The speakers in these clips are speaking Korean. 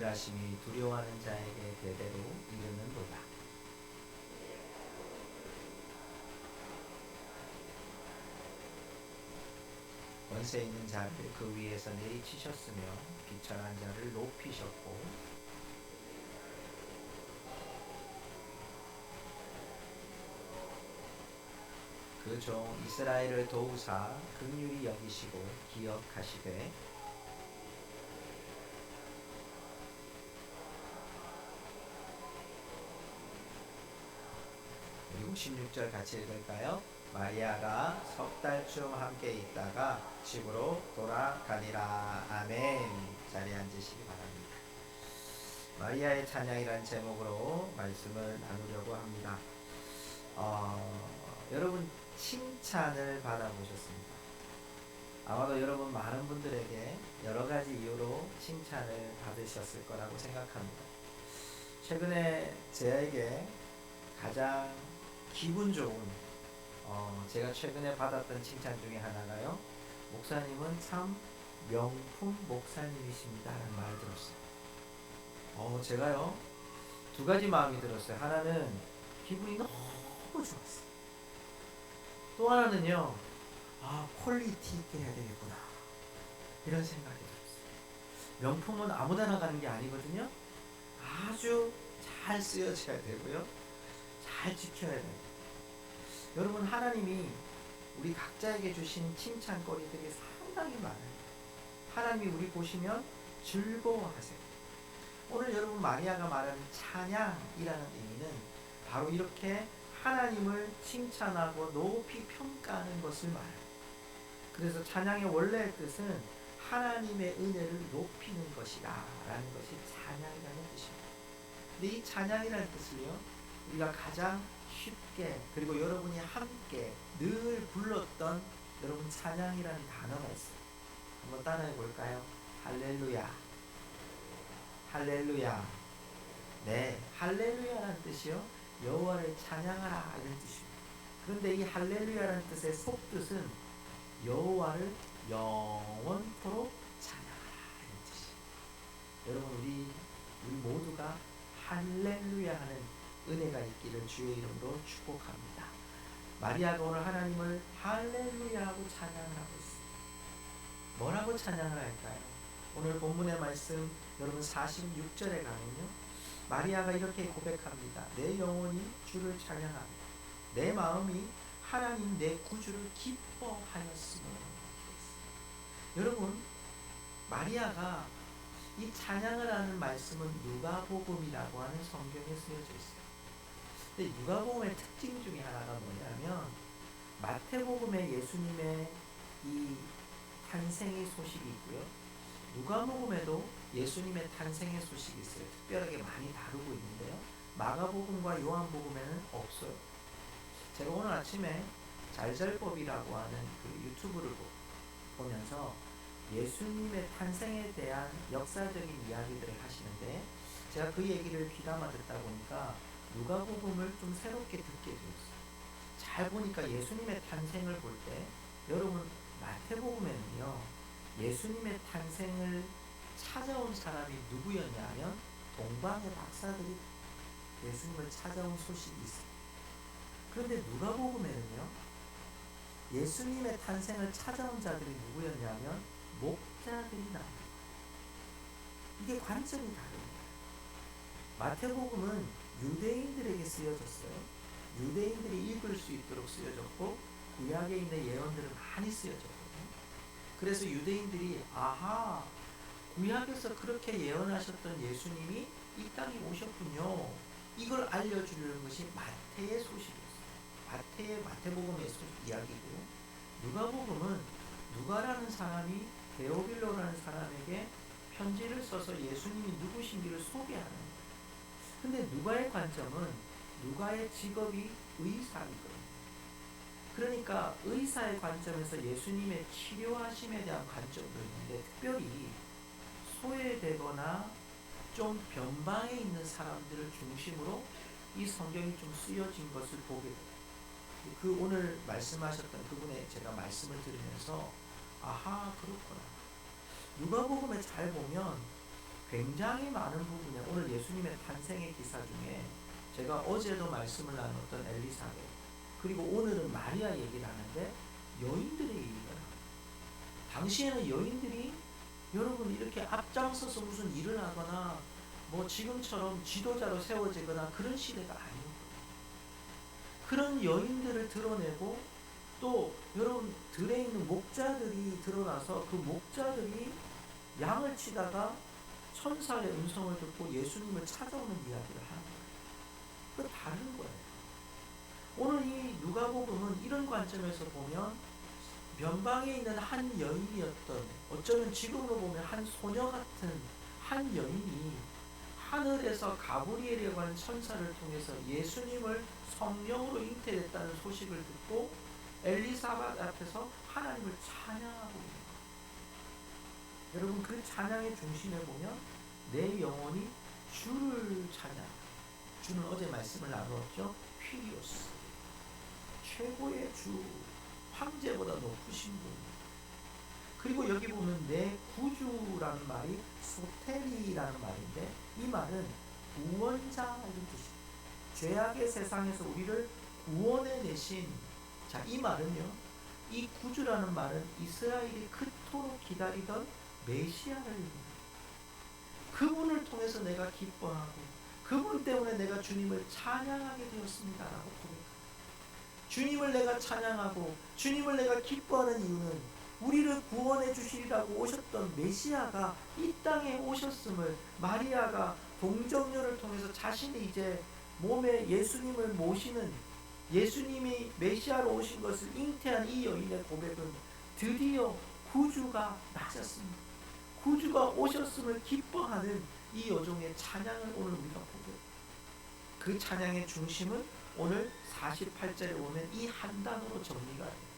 멸하심이 두려워하는 자에게 대대로 이르는도다. 권세 있는 자를 그 위에서 내리치셨으며 비천한 자를 높이셨고 그 종 이스라엘을 도우사 긍휼히 여기시고 기억하시되 그리고 16절 같이 읽을까요? 마리아가 석 달쯤 함께 있다가 집으로 돌아가니라. 아멘. 자리에 앉으시기 바랍니다. 마리아의 찬양이란 제목으로 말씀을 나누려고 합니다. 여러분 칭찬을 받아보셨습니까? 아마도 여러분 많은 분들에게 여러 가지 이유로 칭찬을 받으셨을 거라고 생각합니다. 최근에 저에게 가장 기분 좋은 제가 최근에 받았던 칭찬 중에 하나가요. 목사님은 참 명품 목사님이십니다 라는 말을 들었어요. 제가요 두 가지 마음이 들었어요. 하나는 기분이 너무 좋았어요. 또 하나는요, 퀄리티 있게 해야 되겠구나 이런 생각이 들었어요. 명품은 아무나 나가는 게 아니거든요. 아주 잘 쓰여져야 되고요, 잘 지켜야 돼요. 여러분, 하나님이 우리 각자에게 주신 칭찬거리들이 상당히 많아요. 하나님이 우리 보시면 즐거워하세요. 오늘 여러분 마리아가 말하는 찬양이라는 의미는 바로 이렇게 하나님을 칭찬하고 높이 평가하는 것을 말해요. 그래서 찬양의 원래의 뜻은 하나님의 은혜를 높이는 것이다 라는 것이 찬양이라는 뜻입니다. 근데 이 찬양이라는 뜻을요, 우리가 가장 쉽게 그리고 여러분이 함께 늘 불렀던 여러분 찬양이라는 단어가 있어요. 한번 따라해 볼까요? 할렐루야, 할렐루야. 네, 할렐루야라는 뜻이요, 여호와를 찬양하라 이런 뜻입니다. 그런데 이 할렐루야라는 뜻의 속뜻은 여호와를 영원토록 찬양하라 이런 뜻이에요. 여러분, 우리 모두가 할렐루야 하는 은혜가 있기를 주의 이름으로 축복합니다. 마리아가 오늘 하나님을 할렐루야 하고 찬양을 하고 있습니다. 뭐라고 찬양을 할까요? 오늘 본문의 말씀 여러분 46절에 가면요, 마리아가 이렇게 고백합니다. 내 영혼이 주를 찬양하며 내 마음이 하나님 내 구주를 기뻐하였으며. 여러분, 마리아가 이 찬양을 하는 말씀은 누가복음이라고 하는 성경에 쓰여져 있어요. 근데 누가복음의 특징 중에 하나가 뭐냐면, 마태복음에 예수님의 이 탄생의 소식이 있고요, 누가복음에도 예수님의 탄생의 소식이 있어요. 특별하게 많이 다루고 있는데요, 마가복음과 요한복음에는 없어요. 제가 오늘 아침에 잘잘법이라고 하는 그 유튜브를 보면서 예수님의 탄생에 대한 역사적인 이야기들을 하시는데, 제가 그 얘기를 귀담아 듣다 보니까 누가복음을 좀 새롭게 듣게 되었어요. 잘 보니까 예수님의 탄생을 볼 때, 여러분 마태복음에는요, 예수님의 탄생을 찾아온 사람이 누구였냐면 동방의 박사들이 예수님을 찾아온 소식이 있어요. 그런데 누가복음에는요, 예수님의 탄생을 찾아온 자들이 누구였냐면 목자들이 나옵니다. 이게 관점이 다릅니다. 마태복음은 유대인들에게 쓰여졌어요. 유대인들이 읽을 수 있도록 쓰여졌고, 구약에 있는 예언들은 많이 쓰여졌거든요. 그래서 유대인들이 구약에서 그렇게 예언하셨던 예수님이 이 땅에 오셨군요, 이걸 알려주려는 것이 마태의 소식이었어요. 마태복음의 이야기고요. 누가복음은 누가라는 사람이 데오빌로라는 사람에게 편지를 써서 예수님이 누구신지를 소개하는 거예요. 근데 누가의 관점은 누가의 직업이 의사이거든요. 그러니까 의사의 관점에서 예수님의 치료하심에 대한 관점도 있는데, 특별히 소외되거나 좀 변방에 있는 사람들을 중심으로 이 성경이 좀 쓰여진 것을 보게 돼요. 그 오늘 말씀하셨던 그분의 제가 말씀을 들으면서 그렇구나. 누가복음에 잘 보면 굉장히 많은 부분에 오늘 예수님의 탄생의 기사 중에 제가 어제도 말씀을 나눴던 엘리사벳, 그리고 오늘은 마리아 얘기를 하는데 여인들의 얘기가 나와요. 당시에는 여인들이 여러분 이렇게 앞장서서 무슨 일을 하거나 뭐 지금처럼 지도자로 세워지거나 그런 시대가 아니었거든요. 그런 여인들을 드러내고 또 여러분 들에 있는 목자들이 드러나서 그 목자들이 양을 치다가 천사의 음성을 듣고 예수님을 찾아오는 이야기를 하는 거예요. 그 다른 거예요. 오늘 이 누가복음은 이런 관점에서 보면 변방에 있는 한 여인이었던, 어쩌면 지금으로 보면 한 소녀 같은 한 여인이 하늘에서 가브리엘이라고 하는 천사를 통해서 예수님을 성령으로 잉태됐다는 소식을 듣고 엘리사벳 앞에서 하나님을 찬양하고 있는 거예요. 여러분 그 찬양의 중심에 보면 내 영혼이 주를 찬양. 주는 어제 말씀을 나누었죠. 퀴리오스, 최고의 주, 황제보다 높으신 분. 그리고 여기 보면 내 구주라는 말이 소테리라는 말인데 이 말은 구원자 이런 뜻입니다. 죄악의 세상에서 우리를 구원해 내신, 자, 이 말은요, 이 구주라는 말은 이스라엘이 그토록 기다리던 메시아를 의미합니다. 그분을 통해서 내가 기뻐하고 그분 때문에 내가 주님을 찬양하게 되었습니다라고 고백합니다. 주님을 내가 찬양하고 주님을 내가 기뻐하는 이유는 우리를 구원해 주시리라고 오셨던 메시아가 이 땅에 오셨음을, 마리아가 동정녀를 통해서 자신이 이제 몸에 예수님을 모시는, 예수님이 메시아로 오신 것을 잉태한 이 여인의 고백은 드디어 구주가 나셨습니다. 구주가 오셨음을 기뻐하는 이 여종의 찬양을 오늘 우리가 보게 됩니다. 그 찬양의 중심은 오늘 48절에 보면 이 한 단어로 정리가 돼요.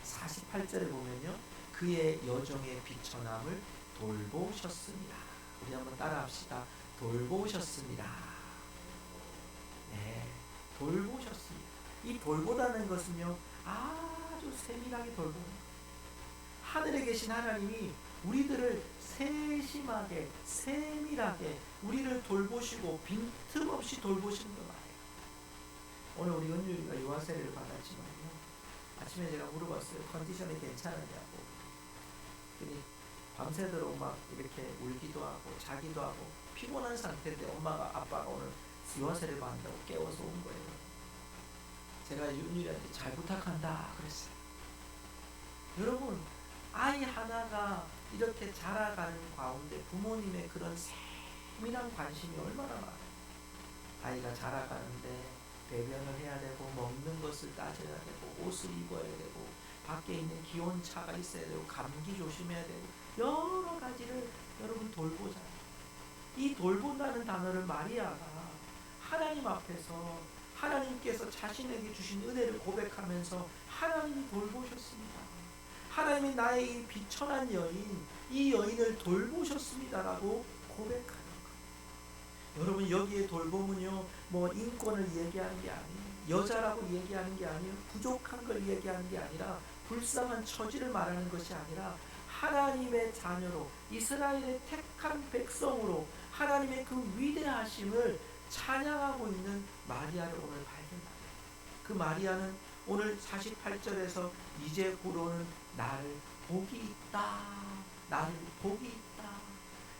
48절에 보면요, 그의 여종의 비천함을 돌보셨습니다. 우리 한번 따라합시다. 돌보셨습니다. 네, 돌보셨습니다. 이 돌보다는 것은요, 아주 세밀하게 돌보는 거예요. 하늘에 계신 하나님이 우리들을 세심하게, 세밀하게 우리를 돌보시고 빈틈없이 돌보시는 거 말이에요. 오늘 우리 은율이가 유아세례를 받았지만요, 아침에 제가 물어봤어요. 컨디션이 괜찮으냐고. 그랬더니 밤새도록 막 이렇게 울기도 하고 자기도 하고 피곤한 상태인데 아빠가 오늘 유아세례 받는다고 깨워서 온 거예요. 제가 은율이한테 잘 부탁한다 그랬어요. 여러분, 아이 하나가 이렇게 자라가는 가운데 부모님의 그런 세밀한 관심이 얼마나 많아요. 아이가 자라가는데 배변을 해야 되고, 먹는 것을 따져야 되고, 옷을 입어야 되고, 밖에 있는 기온차가 있어야 되고, 감기 조심해야 되고, 여러 가지를 여러분 돌보잖아요. 이 돌본다는 단어를 마리아가 하나님 앞에서 하나님께서 자신에게 주신 은혜를 고백하면서 하나님이 돌보셨습니다. 하나님이 나의 이 비천한 여인, 이 여인을 돌보셨습니다라고 고백하는 거예요. 여러분, 여기에 돌봄은요, 뭐 인권을 얘기하는 게 아니에요. 여자라고 얘기하는 게 아니에요. 부족한 걸 얘기하는 게 아니라, 불쌍한 처지를 말하는 것이 아니라, 하나님의 자녀로, 이스라엘의 택한 백성으로 하나님의 그 위대하심을 찬양하고 있는 마리아를 오늘 발견합니다. 그 마리아는 오늘 48절에서 이제후로는 나를 복이 있다, 나를 복이 있다.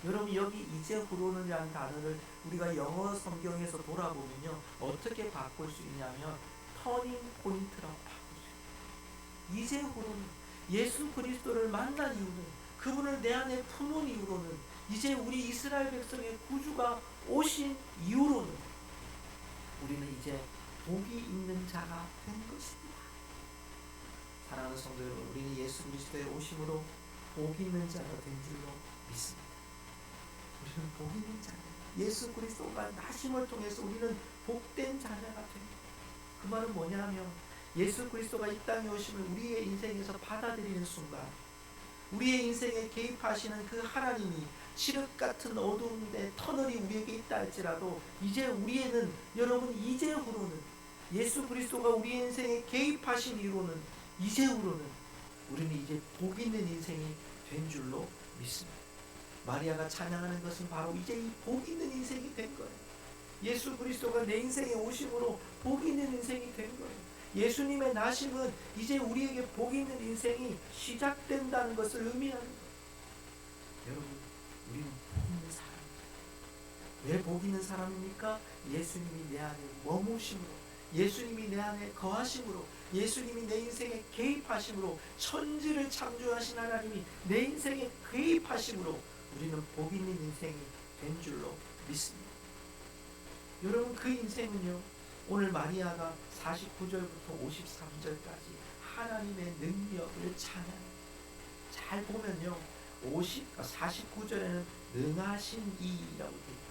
여러분, 여기 이제후로는이라는 단어를 우리가 영어 성경에서 돌아보면요, 어떻게 바꿀 수 있냐면 터닝 포인트라고 바꿀 수 있어요. 이제후로는, 예수 그리스도를 만난 이유는, 그분을 내 안에 품은 이유로는, 이제 우리 이스라엘 백성의 구주가 오신 이유로는 우리는 이제 복이 있는 자가 된 것입니다. 사랑하는 성도 여러분, 우리는 예수 그리스도의 오심으로 복 있는 자가 된 줄로 믿습니다. 우리는 복 있는 자예요. 예수 그리스도가 나심을 통해서 우리는 복된 자녀가 됩니다. 그 말은 뭐냐면, 예수 그리스도가 이 땅에 오심을 우리의 인생에서 받아들이는 순간, 우리의 인생에 개입하시는 그 하나님이 칠흑 같은 어두운데 터널이 우리에게 있다 할지라도, 이제 우리에는, 여러분, 이제후로는, 예수 그리스도가 우리의 인생에 개입하신 이후로는, 이제후로는 우리는 이제 복 있는 인생이 된 줄로 믿습니다. 마리아가 찬양하는 것은 바로 이제 이 복 있는 인생이 된 거예요. 예수 그리스도가 내 인생에 오심으로 복 있는 인생이 된 거예요. 예수님의 나심은 이제 우리에게 복 있는 인생이 시작된다는 것을 의미하는 거예요. 여러분, 우리는 복 있는 사람입니다. 왜 복 있는 사람입니까? 예수님이 내 안에 머무심으로, 예수님이 내 안에 거하심으로, 예수님이 내 인생에 개입하심으로, 천지를 창조하신 하나님이 내 인생에 개입하심으로 우리는 복 있는 인생이 된 줄로 믿습니다. 여러분, 그 인생은요, 오늘 마리아가 49절부터 53절까지 하나님의 능력을 찬양해요. 잘 보면요, 49절에는 능하신 이라고 되어 있고요.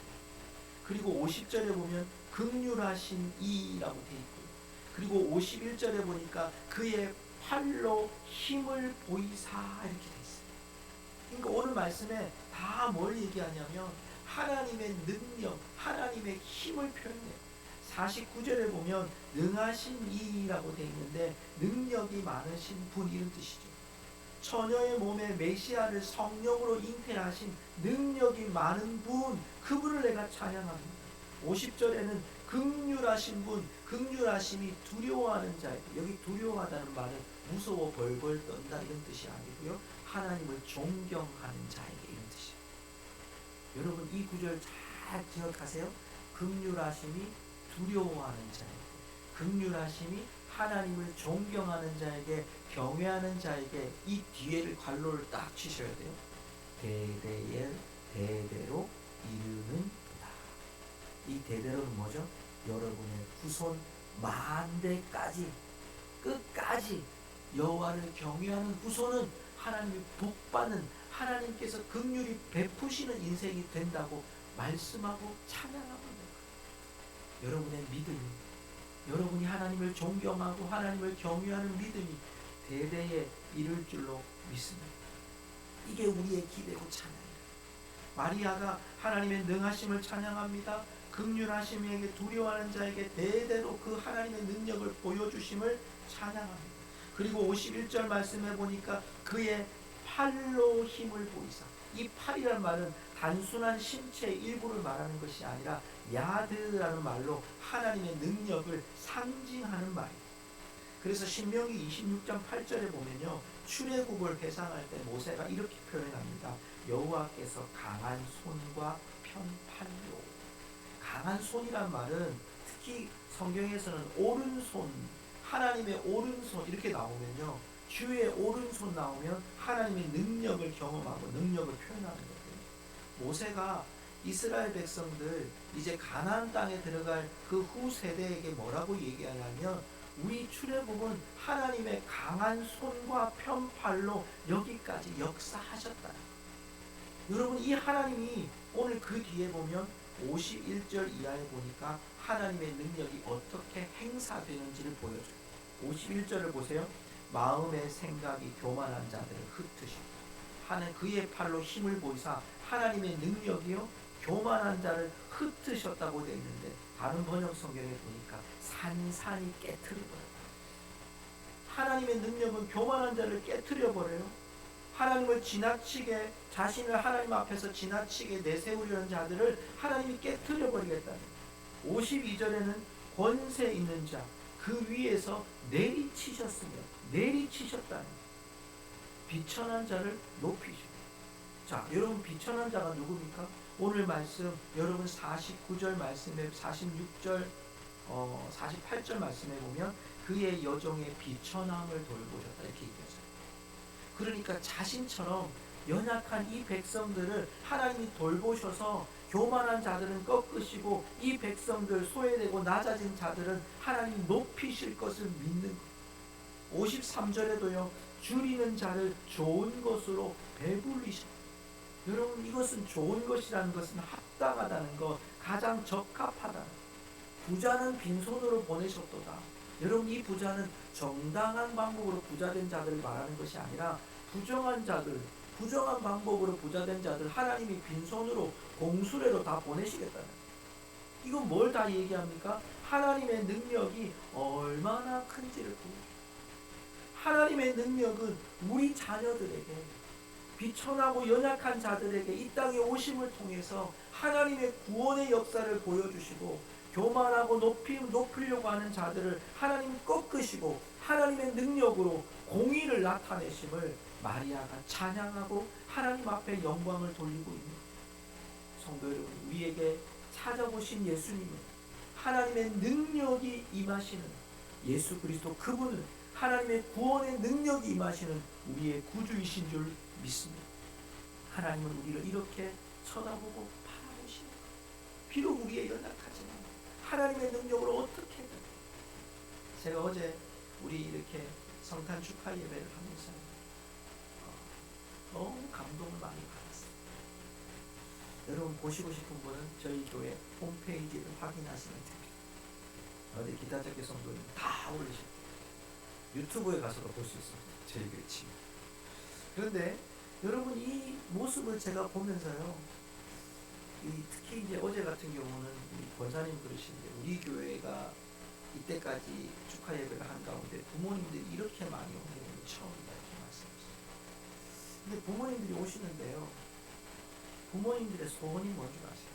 그리고 50절에 보면 긍휼하신 이라고 되어 있고요. 그리고 51절에 보니까 그의 팔로 힘을 보이사 이렇게 되어 있어요. 그러니까 오늘 말씀에 다 뭘 얘기하냐면 하나님의 능력, 하나님의 힘을 표현해요. 49절에 보면 능하신 이라고 되어 있는데 능력이 많으신 분 이런 뜻이죠. 처녀의 몸에 메시아를 성령으로 잉태하신 능력이 많은 분, 그분을 내가 찬양합니다. 50절에는 긍휼하신 분, 긍휼하심이 두려워하는 자예요. 여기 두려워하다는 말은 무서워 벌벌 떤다 이런 뜻이 아니고요, 하나님을 존경하는 자에게 이런 뜻이에요. 여러분, 이 구절 잘 기억하세요. 긍휼하심이 두려워하는 자에게, 긍휼하심이 하나님을 존경하는 자에게, 경외하는 자에게, 이 뒤에를 관로를 딱 치셔야 돼요. 대대의 대대로 이르는도다. 이 대대로는 뭐죠? 여러분의 후손 만대까지, 끝까지 여호와를 경외하는 후손은 하나님이 복받는, 하나님께서 긍휼히 베푸시는 인생이 된다고 말씀하고 찬양하고 있는 거예요. 여러분의 믿음이, 여러분이 하나님을 존경하고 하나님을 경외하는 믿음이 대대에 이를 줄로 믿습니다. 이게 우리의 기대고 찬양이에요. 마리아가 하나님의 능하심을 찬양합니다. 긍휼하심에게 두려워하는 자에게 대대로 그 하나님의 능력을 보여주심을 찬양합니다. 그리고 51절 말씀해 보니까 그의 팔로 힘을 보이사, 이 팔이란 말은 단순한 신체의 일부를 말하는 것이 아니라 야드라는 말로 하나님의 능력을 상징하는 말이에요. 그래서 신명기 26장 8절에 보면요, 출애굽을 회상할 때 모세가 이렇게 표현합니다. 여호와께서 강한 손과 편팔로. 강한 손이란 말은 특히 성경에서는 오른손, 하나님의 오른손 이렇게 나오면요, 주의 오른손 나오면 하나님의 능력을 경험하고 능력을 표현하는 거예요. 모세가 이스라엘 백성들 이제 가나안 땅에 들어갈 그 후 세대에게 뭐라고 얘기하냐면, 우리 출애굽은 하나님의 강한 손과 편팔로 여기까지 역사하셨다. 여러분, 이 하나님이 오늘 그 뒤에 보면 51절 이하에 보니까 하나님의 능력이 어떻게 행사되는지를 보여줘요. 51절을 보세요. 마음의 생각이 교만한 자들을 흩으시고, 하는 그의 팔로 힘을 보이사, 하나님의 능력이요 교만한 자를 흩으셨다고 되어 있는데, 다른 번역 성경에 보니까 산산이 깨트려버려요. 하나님의 능력은 교만한 자를 깨트려버려요. 하나님을 지나치게, 자신을 하나님 앞에서 지나치게 내세우려는 자들을 하나님이 깨트려버리겠다는 거예요. 52절에는 권세 있는 자, 그 위에서 내리치셨으며, 내리치셨다는 거예요. 비천한 자를 높이시고. 자, 여러분, 비천한 자가 누굽니까? 오늘 말씀, 여러분 49절 말씀에 46절 48절 말씀에 보면 그의 여종의 비천함을 돌보셨다 이렇게 얘기하죠. 그러니까 자신처럼 연약한 이 백성들을 하나님이 돌보셔서 교만한 자들은 꺾으시고 이 백성들, 소외되고 낮아진 자들은 하나님 높이실 것을 믿는 것. 53절에도요, 줄이는 자를 좋은 것으로 배불리셨다. 여러분, 이것은 좋은 것이라는 것은 합당하다는 것, 가장 적합하다. 부자는 빈손으로 보내셨도다. 여러분, 이 부자는 정당한 방법으로 부자된 자들을 말하는 것이 아니라 부정한 자들, 부정한 방법으로 부자된 자들 하나님이 빈손으로 공수레로 다 보내시겠다는, 이건 뭘 다 얘기합니까? 하나님의 능력이 얼마나 큰지를 보여줘요. 하나님의 능력은 우리 자녀들에게 비천하고 연약한 자들에게 이 땅에 오심을 통해서 하나님의 구원의 역사를 보여주시고, 교만하고 높이려고 하는 자들을 하나님 꺾으시고 하나님의 능력으로 공의를 나타내심을 마리아가 찬양하고 하나님 앞에 영광을 돌리고 있는 성도 여러분, 우리에게 찾아오신 예수님은 하나님의 능력이 임하시는 예수 그리스도, 그분은 하나님의 구원의 능력이 임하시는 우리의 구주이신 줄 믿습니다. 하나님은 우리를 이렇게 쳐다보고 바라보시는 것. 비록 우리의 연약하지만 하나님의 능력으로 어떻게든. 제가 어제 우리 이렇게 성탄 축하 예배를 하면서 너무 감동을 많이 받았어요. 여러분 보시고 싶은 분은 저희 교회 홈페이지를 확인하시면 됩니다. 어디 기타적인 성도님 다 올리셨어요. 유튜브에 가서도 볼 수 있습니다. 저희 교회 치면. 그런데 여러분, 이 모습을 제가 보면서요, 특히 이제 어제 같은 경우는 우리 권사님 그러시는데, 우리 교회가 이때까지 축하 예배를 한 가운데 부모님들이 이렇게 많이 온 경우는 처음이다, 이렇게 말씀하셨어요. 근데 부모님들이 오시는데요, 부모님들의 소원이 뭔 줄 아세요?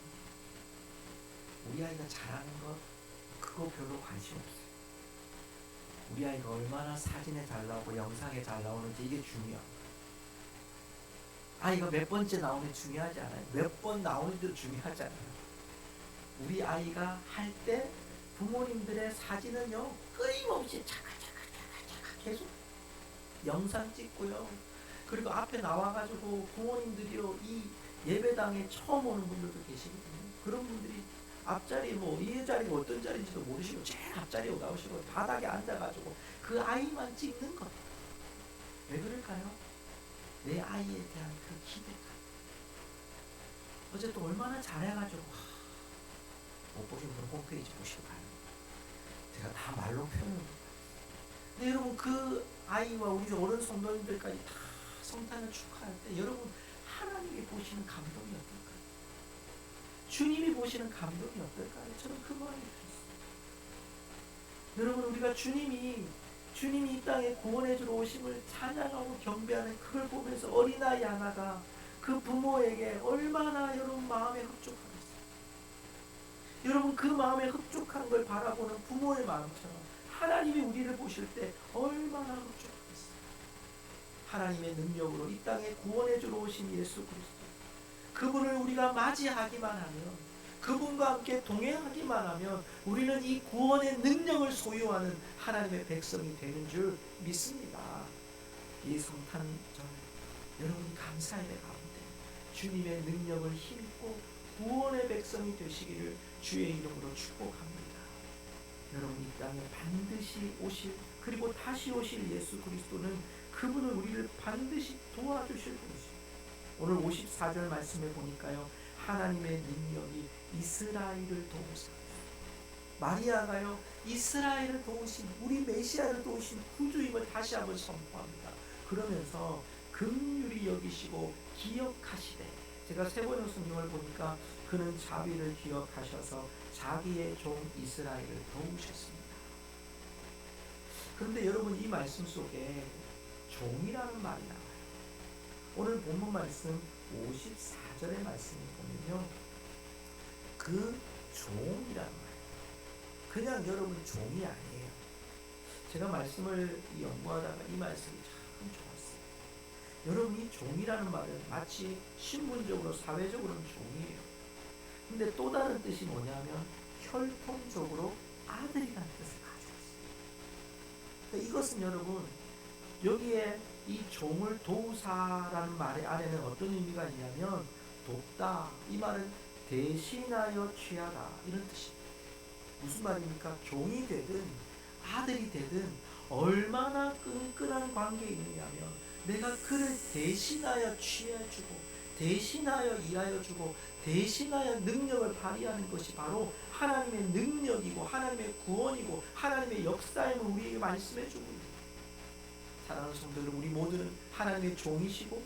우리 아이가 잘하는 것, 그거 별로 관심 없어요. 우리 아이가 얼마나 사진에 잘 나오고 영상에 잘 나오는지, 이게 중요합니다. 아이가 몇 번째 나오는지 중요하지 않아요. 몇 번 나오는지도 중요하지 않아요. 우리 아이가 할 때 부모님들의 사진은요, 끊임없이 차가차가 계속 영상 찍고요. 그리고 앞에 나와가지고 부모님들이요, 이 예배당에 처음 오는 분들도 계시거든요. 그런 분들이 앞자리, 이 자리가 어떤 자리인지도 모르시고 제일 앞자리에 나오시고 바닥에 앉아가지고 그 아이만 찍는 거예요. 왜 그럴까요? 내 아이에 대한 그 기대감. 어제 또 얼마나 잘해가지고, 못 보신 분은 홈페이지 보시고 가요. 제가 다 말로 표현을 못해요. 근데 여러분, 그 아이와 우리 어른 성도님들까지 다 성탄을 축하할 때 여러분, 하나님이 보시는 감동이 어떨까요? 주님이 보시는 감동이 어떨까요? 저는 그 마음이 들었어요. 여러분, 우리가 주님이 이 땅에 구원해 주러 오심을 찬양하고 경배하는 그걸 보면서 어린아이 하나가 그 부모에게 얼마나 여러분 마음에 흡족하겠어요. 여러분, 그 마음에 흡족한 걸 바라보는 부모의 마음처럼 하나님이 우리를 보실 때 얼마나 흡족하겠어요. 하나님의 능력으로 이 땅에 구원해 주러 오신 예수 그리스도, 그분을 우리가 맞이하기만 하면, 그분과 함께 동행하기만 하면 우리는 이 구원의 능력을 소유하는 하나님의 백성이 되는 줄 믿습니다. 이 성탄절 여러분이 감사의 가운데 주님의 능력을 힘입고 구원의 백성이 되시기를 주의 이름으로 축복합니다. 여러분, 이 땅에 반드시 오실, 그리고 다시 오실 예수 그리스도는 그분은 우리를 반드시 도와주실 분이십니다. 오늘 54절 말씀에 보니까요, 하나님의 능력이 이스라엘을 도우사, 마리아가요, 이스라엘을 도우신, 우리 메시아를 도우신 구주임을 다시 한번 선포합니다. 그러면서 긍휼히 여기시고 기억하시되, 제가 세 번역 성경을 보니까 그는 자비를 기억하셔서 자기의 종 이스라엘을 도우셨습니다. 그런데 여러분, 이 말씀 속에 종이라는 말이 나와요. 오늘 본문 말씀 54절의 말씀을 보면요, 그 종이라는 말이에요. 그냥 여러분 종이 아니에요. 제가 말씀을 연구하다가 이 말씀이 참 좋았어요. 여러분, 이 종이라는 말은 마치 신분적으로 사회적으로는 종이에요. 근데 또 다른 뜻이 뭐냐면 혈통적으로 아들이라는 뜻을 가지고 있어요. 그러니까 이것은 여러분, 여기에 이 종을 도우사라는 말 안에는 어떤 의미가 있냐면 돕다, 이 말은 대신하여 취하다, 이런 뜻입니다. 무슨 말입니까? 종이 되든 아들이 되든 얼마나 끈끈한 관계에 있느냐면 내가 그를 대신하여 취해주고 대신하여 일하여 주고 대신하여 능력을 발휘하는 것이 바로 하나님의 능력이고 하나님의 구원이고 하나님의 역사임을 우리에게 말씀해 주고 있습니다. 사랑하는 성도 여러분, 우리 모두는 하나님의 종이시고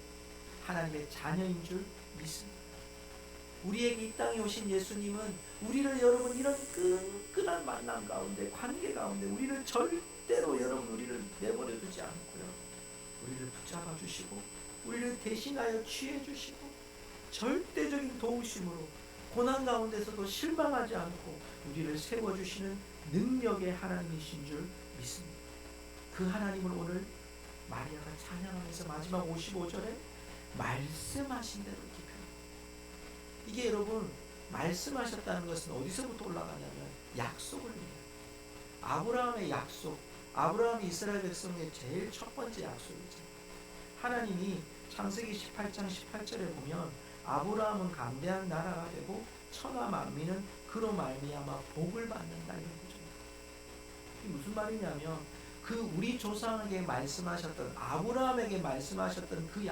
하나님의 자녀인 줄 믿습니다. 우리에게 이 땅에 오신 예수님은 우리를 여러분 이런 끈끈한 만남 가운데, 관계 가운데 우리를 절대로 여러분 우리를 내버려 두지 않고요, 우리를 붙잡아 주시고 우리를 대신하여 취해 주시고 절대적인 도우심으로 고난 가운데서도 실망하지 않고 우리를 세워주시는 능력의 하나님이신 줄 믿습니다. 그 하나님을 오늘 마리아가 찬양하면서 마지막 55절에 말씀하신 대로 기표합니다. 이게 여러분 말씀하셨다는 것은 어디서부터 올라가냐면 약속을 얘기해요. 아브라함의 약속, 아브라함이 이스라엘 백성의 제일 첫 번째 약속이죠. 하나님이 창세기 18장 18절에 보면 아브라함은 감대한 나라가 되고 천하 만민은 그로 말미암아 복을 받는다 이런 거죠. 이게 무슨 말이냐면 그 우리 조상에게 말씀하셨던 아브라함에게 말씀하셨던 그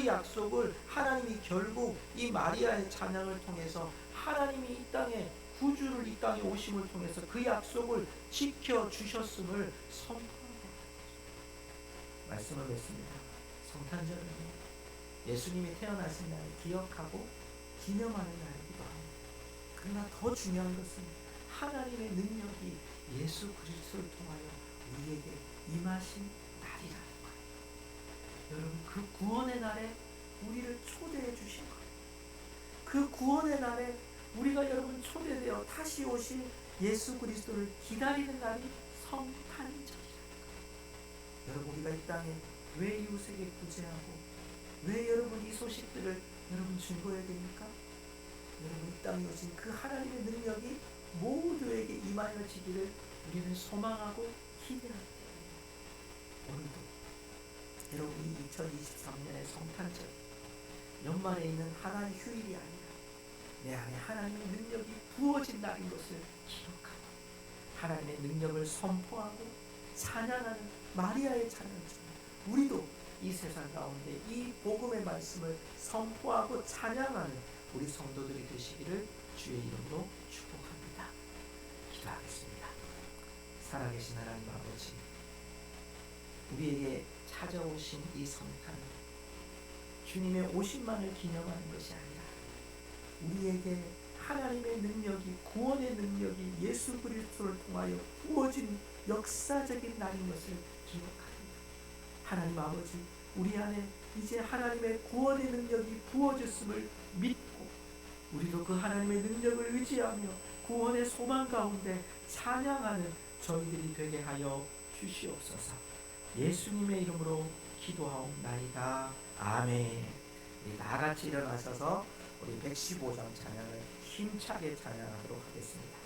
약속을 하나님이 결국 이 마리아의 찬양을 통해서 하나님이 이 땅에 구주를 이 땅에 오심을 통해서 그 약속을 지켜주셨음을 선포하고 말씀을 맺습니다. 성탄절은요 예수님이 태어나신 날을 기억하고 기념하는 날이기도 합니다. 그러나 더 중요한 것은 하나님의 능력이 예수 그리스도를 통하여 우리에게 임하신 날이라는 거예요. 여러분 그 구원의 날에 우리를 초대해 주신 거예요. 그 구원의 날에 우리가 여러분 초대되어 다시 오실 예수 그리스도를 기다리는 날이 성탄절이라는 거예요. 여러분 우리가 이 땅에 왜 이웃에게 구제하고 왜 여러분 이 소식들을 여러분 증거해야 됩니까? 여러분 이 땅에 오신 그 하나님의 능력이 모두에게 임하여지기를 우리는 소망하고 기대하기 때문에 오늘도 여러분 이 2023년의 성탄절 연말에 있는 하나의 휴일이 아니라 내 안에 하나님의 능력이 부어진 날인 것을 기억하고 하나님의 능력을 선포하고 찬양하는 마리아의 찬양처럼 우리도 이 세상 가운데 이 복음의 말씀을 선포하고 찬양하는 우리 성도들이 되시기를 주의 이름으로 축복합니다. 기도하겠습니다. 살아계신 하나님 아버지, 우리에게 찾아오신 이 성탄은 주님의 오심만을 기념하는 것이 아니라 우리에게 하나님의 능력이 구원의 능력이 예수 그리스도를 통하여 부어진 역사적인 날인 것을 기억합니다. 하나님 아버지, 우리 안에 이제 하나님의 구원의 능력이 부어졌음을 믿고 우리도 그 하나님의 능력을 의지하며 구원의 소망 가운데 찬양하는 저희들이 되게 하여 주시옵소서. 예수님의 이름으로 기도하옵나이다. 아멘. 다 같이 일어나셔서 우리 115장 찬양을 힘차게 찬양하도록 하겠습니다.